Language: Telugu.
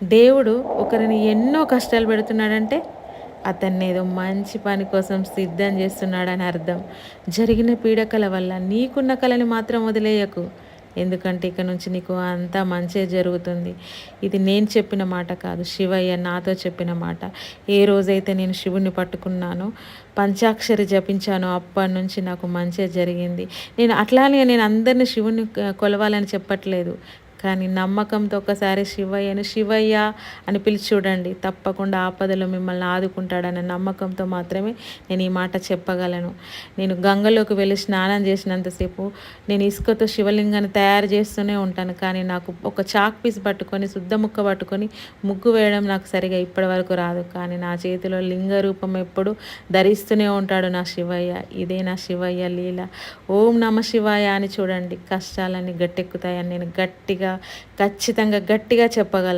దేవుడు ఒకరిని ఎన్నో కష్టాలు పెడుతున్నాడంటే అతన్ని ఏదో మంచి పని కోసం సిద్ధం చేస్తున్నాడని అర్థం. జరిగిన పీడకల వల్ల నీకున్న కలని మాత్రం వదిలేయకు. ఎందుకంటే ఇక నుంచి నీకు అంతా మంచే జరుగుతుంది. ఇది నేను చెప్పిన మాట కాదు, శివయ్య నాతో చెప్పిన మాట. ఏ రోజైతే నేను శివుణ్ణి పట్టుకున్నానో, పంచాక్షరి జపించానో అప్పటి నుంచి నాకు మంచే జరిగింది. నేను అట్లానే నేను అందరిని శివుణ్ణి కొలవాలని చెప్పట్లేదు. కానీ నమ్మకంతో ఒకసారి శివయ్యను శివయ్య అని పిలిచి చూడండి, తప్పకుండా ఆపదలో మిమ్మల్ని ఆదుకుంటాడన్న నమ్మకంతో మాత్రమే నేను ఈ మాట చెప్పగలను. నేను గంగలోకి వెళ్ళి స్నానం చేసినంతసేపు నేను ఇసుకతో శివలింగాన్ని తయారు చేస్తూనే ఉంటాను. కానీ నాకు ఒక చాక్ పీస్ పట్టుకొని శుద్ధ ముక్క పట్టుకొని ముగ్గు వేయడం నాకు సరిగా ఇప్పటి వరకు రాదు. కానీ నా చేతిలో లింగ రూపం ఎప్పుడు ధరిస్తూనే ఉంటాడు నా శివయ్య. ఇదే నా శివయ్య లీల. ఓం నమ శివాయ అని చూడండి, కష్టాలన్నీ గట్టెక్కుతాయని నేను ఖచ్చితంగా గట్టిగా చెప్పగలను.